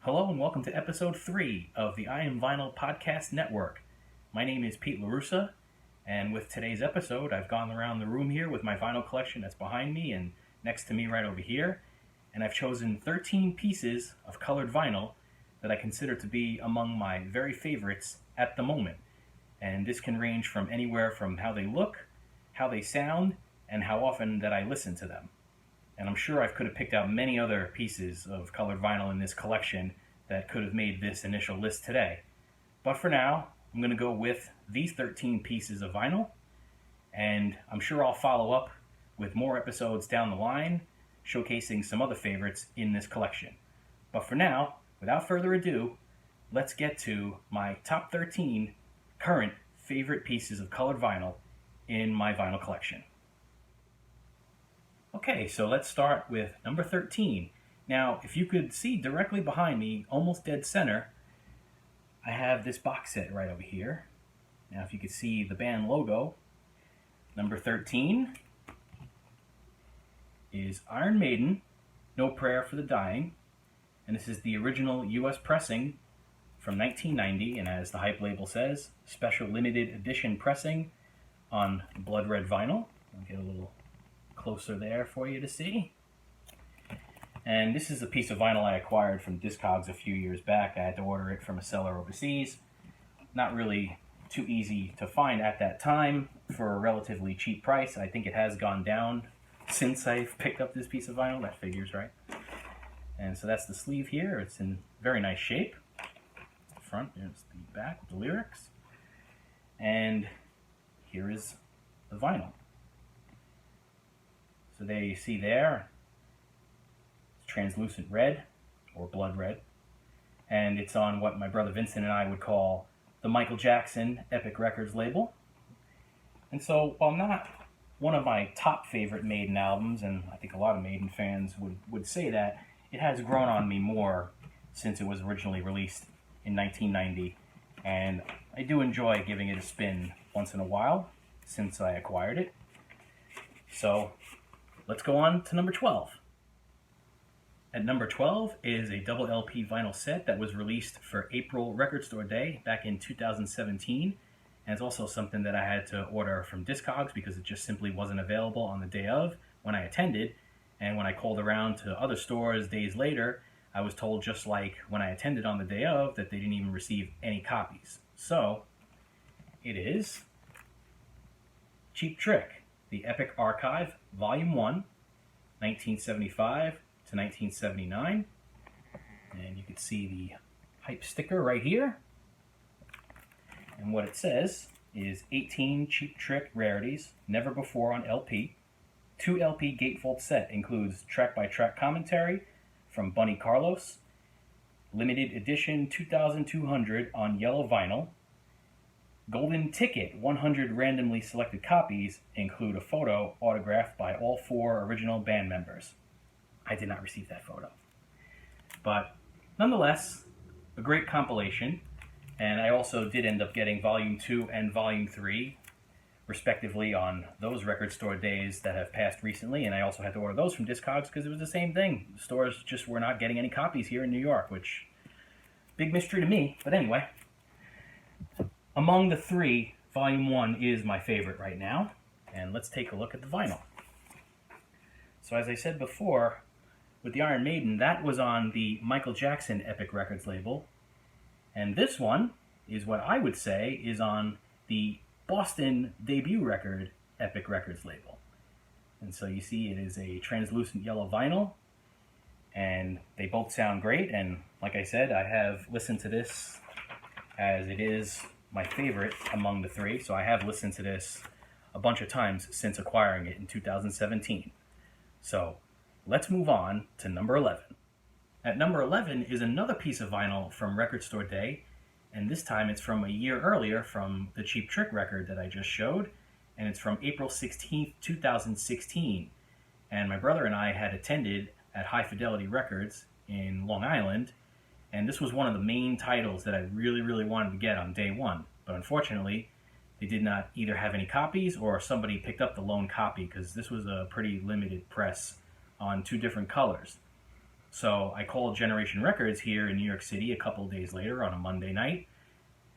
Hello and welcome to episode 3 of the I Am Vinyl Podcast Network. My name is Pete LaRussa, and with today's episode, I've gone around the room here with my vinyl collection that's behind me and next to me right over here, and I've chosen 13 pieces of colored vinyl that I consider to be among my very favorites at the moment. And this can range from anywhere from how they look, how they sound, and how often that I listen to them. And I'm sure I could have picked out many other pieces of colored vinyl in this collection that could have made this initial list today. But for now, I'm going to go with these 13 pieces of vinyl, and I'm sure I'll follow up with more episodes down the line, showcasing some other favorites in this collection. But for now, without further ado, let's get to my top 13 current favorite pieces of colored vinyl in my vinyl collection. Okay, so let's start with number 13. Now, if you could see directly behind me, almost dead center, I have this box set right over here. Now, if you could see the band logo, number 13 is Iron Maiden, No Prayer for the Dying. And this is the original US pressing from 1990, and as the hype label says, special limited edition pressing on blood red vinyl. I'll get a little closer there for you to see. And this is a piece of vinyl I acquired from Discogs a few years back. I had to order it from a seller overseas. Not really too easy to find at that time for a relatively cheap price. I think it has gone down since I've picked up this piece of vinyl. That figures, right? And so that's the sleeve here. It's in very nice shape. The front, there's the back with the lyrics. And here is the vinyl. So there you see there, it's translucent red, or blood red, and it's on what my brother Vincent and I would call the Michael Jackson Epic Records label. And so, while not one of my top favorite Maiden albums, and I think a lot of Maiden fans would say that, it has grown on me more since it was originally released in 1990, and I do enjoy giving it a spin once in a while since I acquired it. So, let's go on to number 12. At number 12 is a double LP vinyl set that was released for April Record Store Day back in 2017. And it's also something that I had to order from Discogs because it just simply wasn't available on the day of when I attended. And when I called around to other stores days later, I was told, just like when I attended on the day of, that they didn't even receive any copies. So, it is Cheap Trick, the Epic Archive, Volume 1, 1975 to 1979. And you can see the hype sticker right here. And what it says is 18 Cheap Trick rarities, never before on LP. 2 LP gatefold set includes track-by-track commentary from Bunny Carlos, limited edition 2200 on yellow vinyl. Golden Ticket 100 randomly selected copies include a photo autographed by all 4 original band members. I did not receive that photo. But nonetheless, a great compilation. And I also did end up getting Volume 2 and Volume 3, respectively, on those record store days that have passed recently. And I also had to order those from Discogs because it was the same thing. The stores just were not getting any copies here in New York, which, big mystery to me. But anyway, among the 3, Volume 1 is my favorite right now. And let's take a look at the vinyl. So as I said before, with the Iron Maiden, that was on the Michael Jackson Epic Records label. And this one is what I would say is on the Boston debut record Epic Records label. And so you see it is a translucent yellow vinyl, and they both sound great. And like I said, I have listened to this as it is my favorite among the 3. So I have listened to this a bunch of times since acquiring it in 2017. So let's move on to number 11. At number 11 is another piece of vinyl from Record Store Day, and this time it's from a year earlier from the Cheap Trick record that I just showed, and it's from April 16th, 2016. And my brother and I had attended at High Fidelity Records in Long Island, and this was one of the main titles that I really, really wanted to get on day one. But unfortunately, they did not either have any copies or somebody picked up the lone copy because this was a pretty limited press on 2 different colors. So I called Generation Records here in New York City a couple of days later on a Monday night,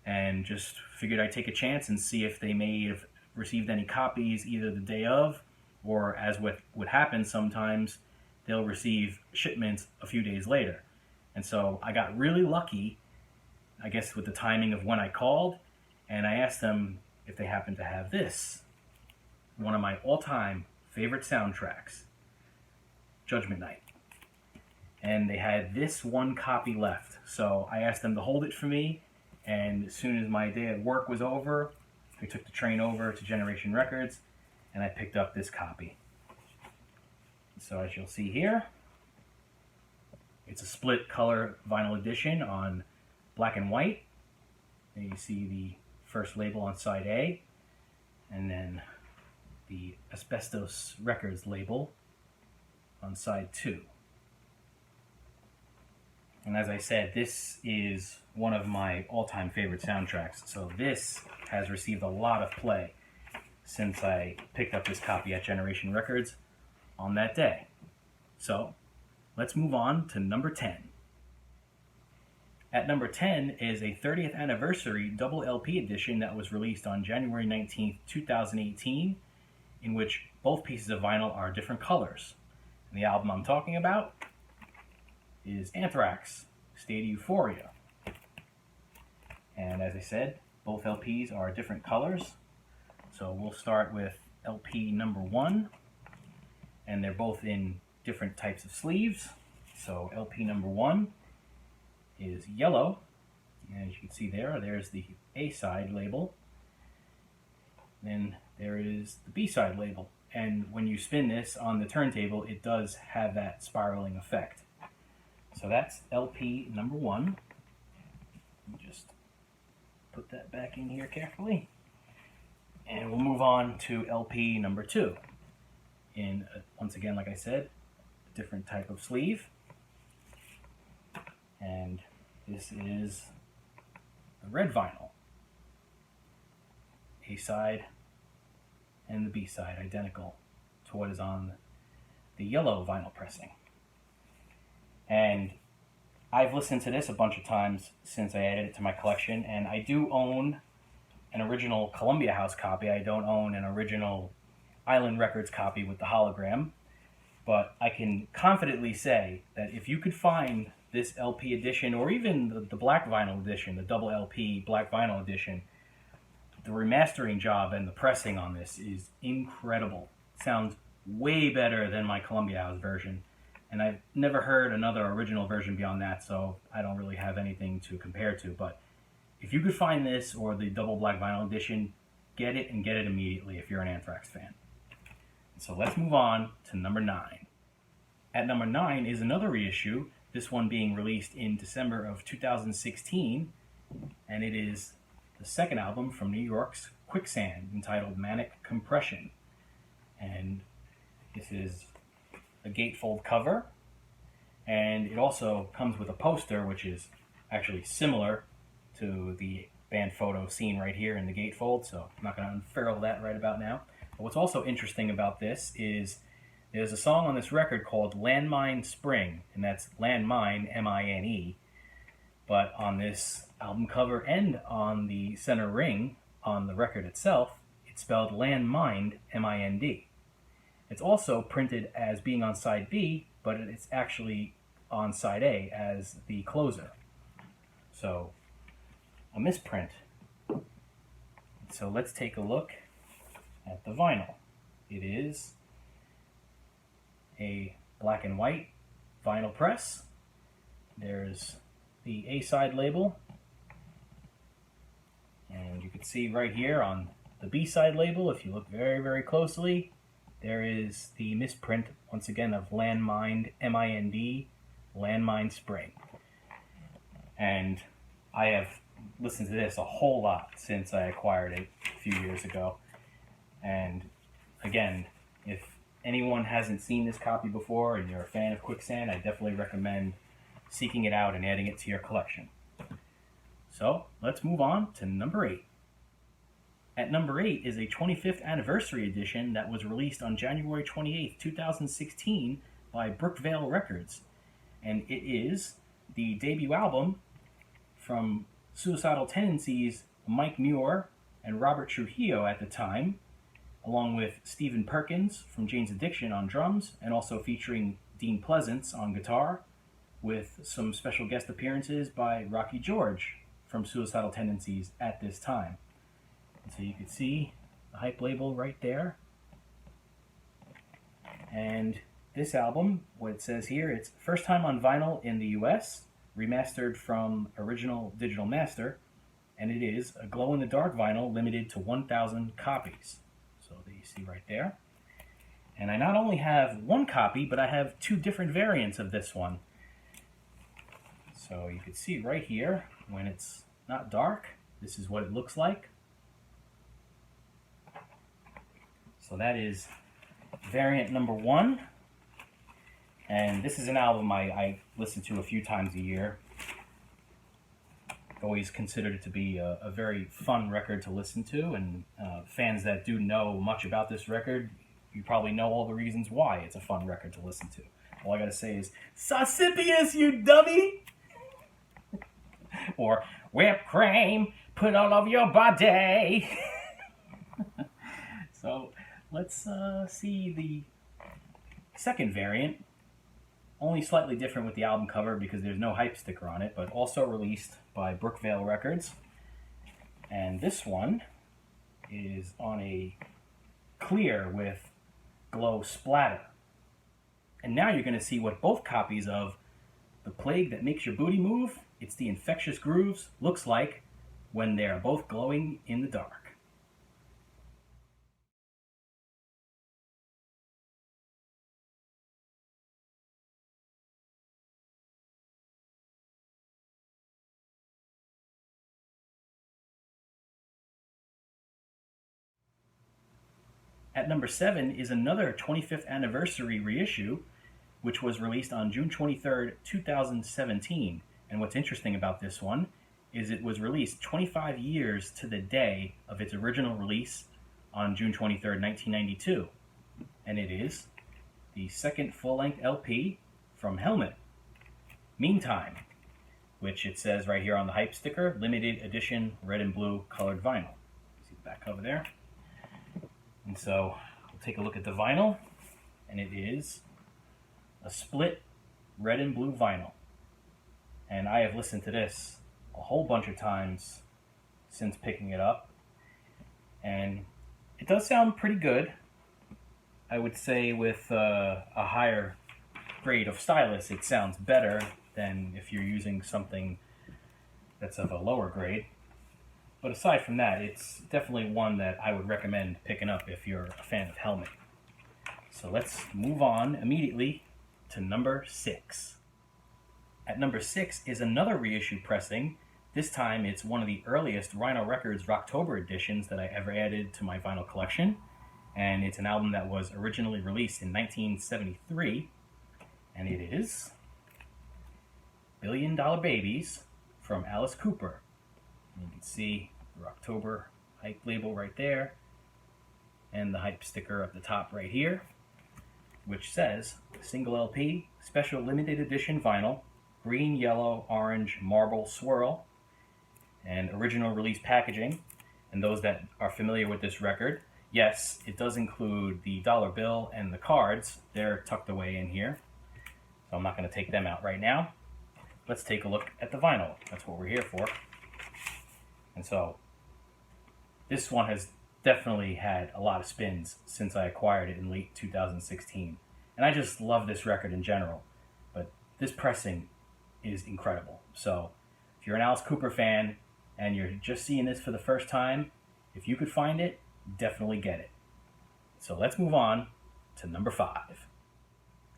and just figured I'd take a chance and see if they may have received any copies either the day of, or as what would happen sometimes, they'll receive shipments a few days later. And so I got really lucky, I guess, with the timing of when I called, and I asked them if they happened to have this, one of my all-time favorite soundtracks, Judgement Night. And they had this one copy left. So I asked them to hold it for me, and as soon as my day at work was over, I took the train over to Generation Records, and I picked up this copy. So as you'll see here, it's a split color vinyl edition on black and white. And you see the first label on side A, and then the Asbestos Records label on side 2. And as I said, this is one of my all-time favorite soundtracks. So this has received a lot of play since I picked up this copy at Generation Records on that day. So let's move on to number 10. At number 10 is a 30th anniversary double LP edition that was released on January 19th, 2018, in which both pieces of vinyl are different colors. And the album I'm talking about is Anthrax, State of Euphoria. And as I said, both LPs are different colors. So we'll start with LP number 1, and they're both in different types of sleeves. So LP number 1 is yellow, and as you can see there's the A-side label. Then there is the B-side label. And when you spin this on the turntable, it does have that spiraling effect. So that's LP number 1. Just put that back in here carefully. And we'll move on to LP number 2. In, once again, like I said, a different type of sleeve. And this is the red vinyl. A-side and the B-side identical to what is on the yellow vinyl pressing. And I've listened to this a bunch of times since I added it to my collection, and I do own an original Columbia House copy. I don't own an original Island Records copy with the hologram, but I can confidently say that if you could find this LP edition, or even the black vinyl edition, the double LP black vinyl edition, the remastering job and the pressing on this is incredible. It sounds way better than my Columbia House version. And I've never heard another original version beyond that, so I don't really have anything to compare to. But if you could find this or the double black vinyl edition, get it, and get it immediately if you're an Anthrax fan. So let's move on to number 9. At number 9 is another reissue, this one being released in December of 2016, and it is the second album from New York's Quicksand, entitled Manic Compression. And this is a gatefold cover, and it also comes with a poster which is actually similar to the band photo seen right here in the gatefold, so I'm not going to unfurl that right about now. But what's also interesting about this is there's a song on this record called Landmine Spring, and that's Landmine, M-I-N-E, but on this album cover and on the center ring on the record itself, it's spelled Landmined, M-I-N-D. It's also printed as being on side B, but it's actually on side A as the closer. So, a misprint. So let's take a look at the vinyl. It is a black and white vinyl press. There's the A-side label. And you can see right here on the B-side label, if you look very, very closely, there is the misprint, once again, of Landmined, M-I-N-D, Landmine Spring. And I have listened to this a whole lot since I acquired it a few years ago. And again, if anyone hasn't seen this copy before and you're a fan of Quicksand, I definitely recommend seeking it out and adding it to your collection. So let's move on to number 8. At number 8 is a 25th anniversary edition that was released on January 28th, 2016 by Brookvale Records. and it is the debut album from Suicidal Tendencies' Mike Muir and Robert Trujillo at the time, along with Stephen Perkins from Jane's Addiction on drums, and also featuring Dean Pleasance on guitar, with some special guest appearances by Rocky George from Suicidal Tendencies at this time. And so you can see the Hype label right there. And this album, what it says here, it's first time on vinyl in the US, remastered from original digital master, and it is a glow-in-the-dark vinyl limited to 1,000 copies. So there you see right there. And I not only have one copy, but I have two different variants of this one. So you can see right here, when it's not dark, this is what it looks like. So that is variant number 1. And this is an album I listen to a few times a year. Always considered it to be a very fun record to listen to, and fans that do know much about this record, you probably know all the reasons why it's a fun record to listen to. All I gotta say is, Saucipius, you dummy! Or, whipped cream, put all over your body! So, let's see the second variant. Only slightly different with the album cover because there's no Hype sticker on it, but also released by Brookvale Records. And this one is on a clear with glow splatter. And now you're going to see what both copies of The Plague That Makes Your Booty Move, It's the Infectious Grooves, looks like when they're both glowing in the dark. At number 7 is another 25th anniversary reissue, which was released on June 23rd, 2017. And what's interesting about this one is it was released 25 years to the day of its original release on June 23rd, 1992. And it is the second full-length LP from Helmet, Meantime, which it says right here on the Hype sticker, limited edition red and blue colored vinyl. See the back cover there? And so we'll take a look at the vinyl, and it is a split red and blue vinyl. And I have listened to this a whole bunch of times since picking it up, and it does sound pretty good. I would say with a higher grade of stylus, it sounds better than if you're using something that's of a lower grade. But aside from that, it's definitely one that I would recommend picking up if you're a fan of Helmet. So let's move on immediately to number 6. At number 6 is another reissue pressing. This time it's one of the earliest Rhino Records Rocktober editions that I ever added to my vinyl collection. And it's an album that was originally released in 1973. And it is $1 Billion Babies from Alice Cooper. You can see the Rocktober Hype label right there, and the Hype sticker at the top right here, which says single LP, special limited edition vinyl, green, yellow, orange, marble swirl, and original release packaging. And those that are familiar with this record, yes, it does include the dollar bill and the cards. They're tucked away in here, so I'm not going to take them out right now. Let's take a look at the vinyl. That's what we're here for. And so, this one has definitely had a lot of spins since I acquired it in late 2016. And I just love this record in general. But this pressing is incredible. So, if you're an Alice Cooper fan and you're just seeing this for the first time, if you could find it, definitely get it. So let's move on to number 5.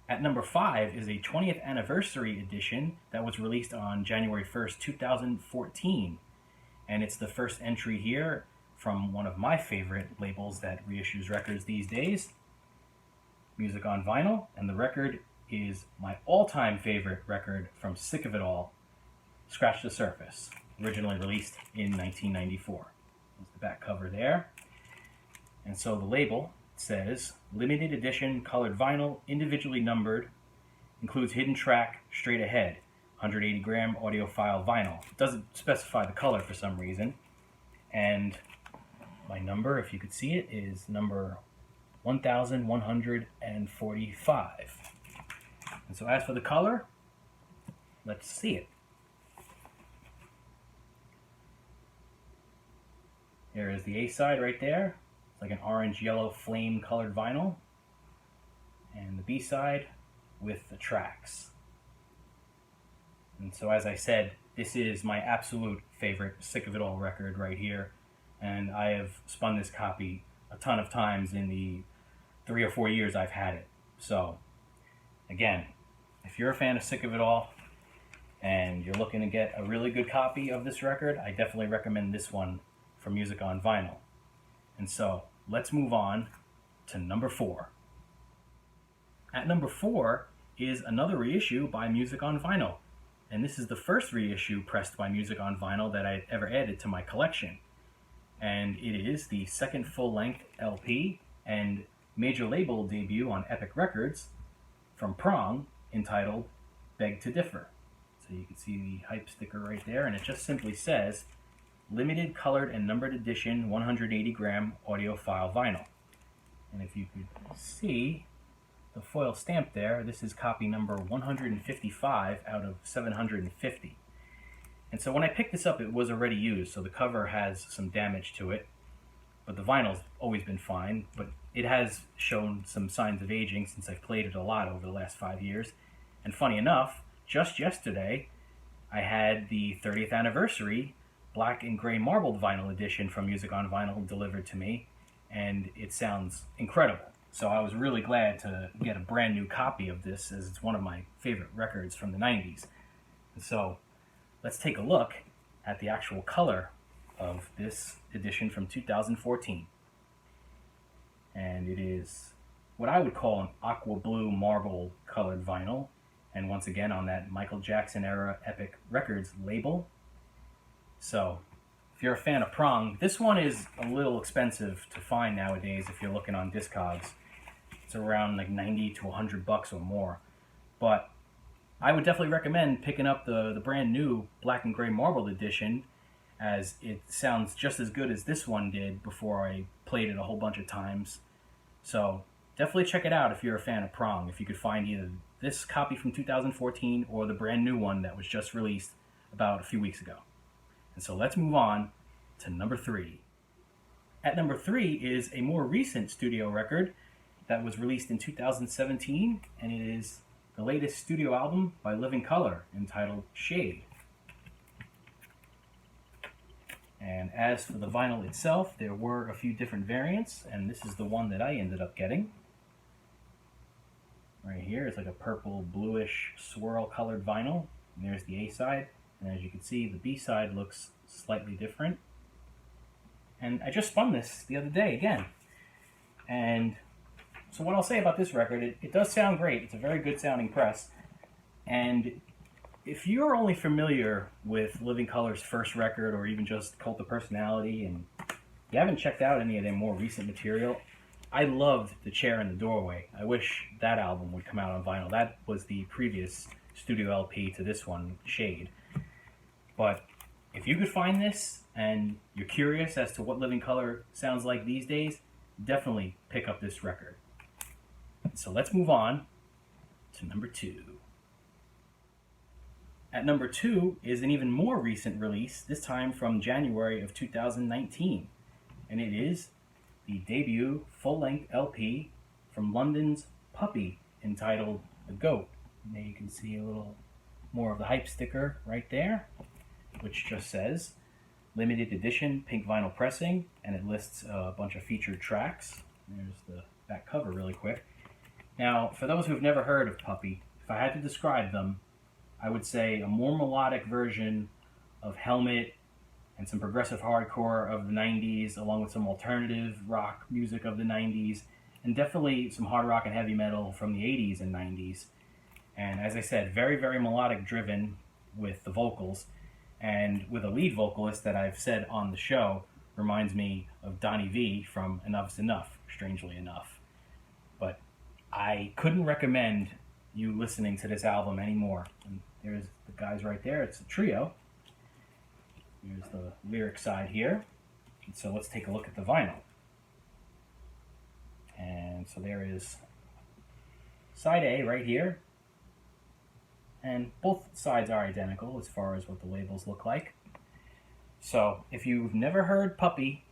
At number 5 is a 20th anniversary edition that was released on January 1st, 2014. And it's the first entry here from one of my favorite labels that reissues records these days, Music on Vinyl. And the record is my all-time favorite record from Sick of It All, Scratch the Surface, originally released in 1994. There's the back cover there. And so the label says, limited edition colored vinyl, individually numbered, includes hidden track straight ahead, 180 gram audiophile vinyl. It doesn't specify the color for some reason. And my number, if you could see it, is number 1145. And so as for the color, let's see it. There is the A side right there. It's like an orange-yellow flame-colored vinyl. And the B side with the tracks. And so as I said, this is my absolute favorite Sick of It All record right here. And I have spun this copy a ton of times in the 3 or 4 years I've had it. So, again, if you're a fan of Sick of It All and you're looking to get a really good copy of this record, I definitely recommend this one for Music on Vinyl. And so, let's move on to number 4. At number 4 is another reissue by Music on Vinyl. And this is the first reissue pressed by Music on Vinyl that I ever added to my collection. And it is the second full-length LP and major label debut on Epic Records from Prong, entitled Beg to Differ. So you can see the hype sticker right there, and it just simply says, limited colored and numbered edition 180 gram audiophile vinyl. And if you could see the foil stamp there, this is copy number 155 out of 750. And so when I picked this up, it was already used, so the cover has some damage to it, but the vinyl's always been fine, but it has shown some signs of aging since I've played it a lot over the last 5 years. And funny enough, just yesterday, I had the 30th anniversary black and gray marbled vinyl edition from Music on Vinyl delivered to me, and it sounds incredible. So I was really glad to get a brand new copy of this, as it's one of my favorite records from the 90s. And so let's take a look at the actual color of this edition from 2014. And it is what I would call an aqua blue marble colored vinyl, and once again on that Michael Jackson era Epic Records label. So if you're a fan of Prong, this one is a little expensive to find nowadays if you're looking on Discogs. It's around like 90 to 100 bucks or more. But I would definitely recommend picking up the brand new black and gray marbled edition, as it sounds just as good as this one did before I played it a whole bunch of times. So definitely check it out if you're a fan of Prong, if you could find either this copy from 2014 or the brand new one that was just released about a few weeks ago. And so let's move on to number 3. At number 3 is a more recent studio record that was released in 2017, and it is the latest studio album by Living Colour, entitled Shade. And as for the vinyl itself, there were a few different variants, and this is the one that I ended up getting. Right here, it's like a purple bluish swirl colored vinyl, and there's the A side, and as you can see, the B side looks slightly different. And I just spun this the other day again, and so what I'll say about this record, it does sound great. It's a very good sounding press. And if you're only familiar with Living Colour's first record, or even just Cult of Personality, and you haven't checked out any of their more recent material, I loved The Chair in the Doorway. I wish that album would come out on vinyl. That was the previous studio LP to this one, Shade. But if you could find this, and you're curious as to what Living Colour sounds like these days, definitely pick up this record. So let's move on to number 2. At number 2 is an even more recent release, this time from January of 2019. And it is the debut full-length LP from London's Puppy, entitled The Goat. And there you can see a little more of the hype sticker right there, which just says limited edition pink vinyl pressing, and it lists a bunch of featured tracks. There's the back cover really quick. Now, for those who have never heard of Puppy, if I had to describe them, I would say a more melodic version of Helmet and some progressive hardcore of the 90s, along with some alternative rock music of the 90s, and definitely some hard rock and heavy metal from the 80s and 90s. And as I said, very, very melodic driven with the vocals, and with a lead vocalist that I've said on the show reminds me of Donnie V from Enough's Enough, strangely enough. But I couldn't recommend you listening to this album anymore. And there's the guys right there. It's a trio. Here's the lyric side here. And so let's take a look at the vinyl. And so there is side A right here. And both sides are identical as far as what the labels look like. So if you've never heard Puppy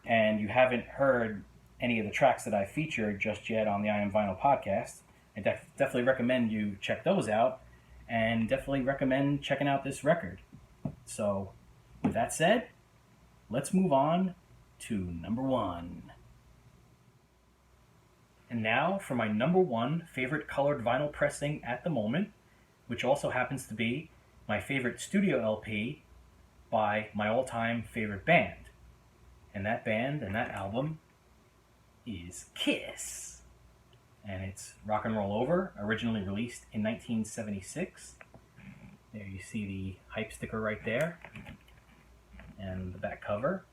and you haven't heard any of the tracks that I featured just yet on the I Am Vinyl podcast, I definitely recommend you check those out, and definitely recommend checking out this record. So with that said, let's move on to number 1. And now for my number 1 favorite colored vinyl pressing at the moment, which also happens to be my favorite studio LP by my all-time favorite band. And that band and that album is Kiss. And it's Rock and Roll Over, originally released in 1976. There you see the hype sticker right there. And the back cover,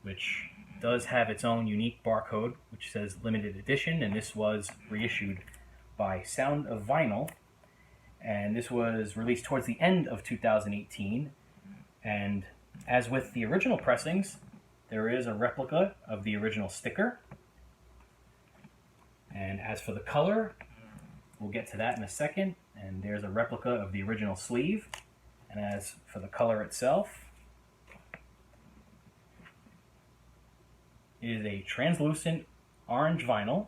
which does have its own unique barcode, which says limited edition, and this was reissued by Sound of Vinyl. And this was released towards the end of 2018. And as with the original pressings, there is a replica of the original sticker. And as for the color, we'll get to that in a second. And there's a replica of the original sleeve. And as for the color itself, it is a translucent orange vinyl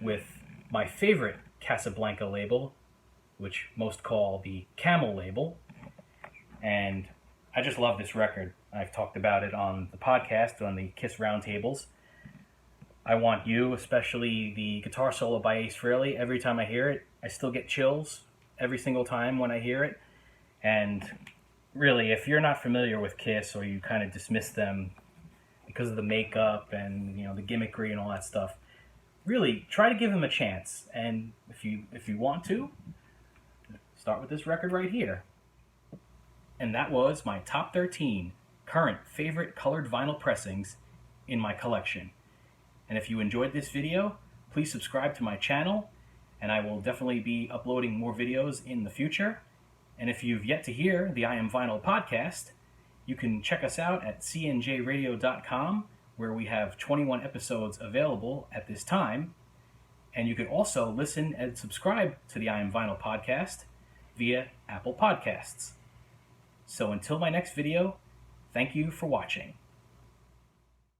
with my favorite Casablanca label, which most call the Camel label. And I just love this record. I've talked about it on the podcast, on the Kiss Roundtables. I Want You, especially the guitar solo by Ace Frehley, every time I hear it, I still get chills every single time when I hear it. And really, if you're not familiar with Kiss, or you kind of dismiss them because of the makeup and the gimmickry and all that stuff, really try to give them a chance. And if you want to, start with this record right here. And that was my top 13 current favorite colored vinyl pressings in my collection. And if you enjoyed this video, please subscribe to my channel, and I will definitely be uploading more videos in the future. And if you've yet to hear the I Am Vinyl podcast, you can check us out at cnjradio.com, where we have 21 episodes available at this time. And you can also listen and subscribe to the I Am Vinyl podcast via Apple Podcasts. So until my next video, thank you for watching.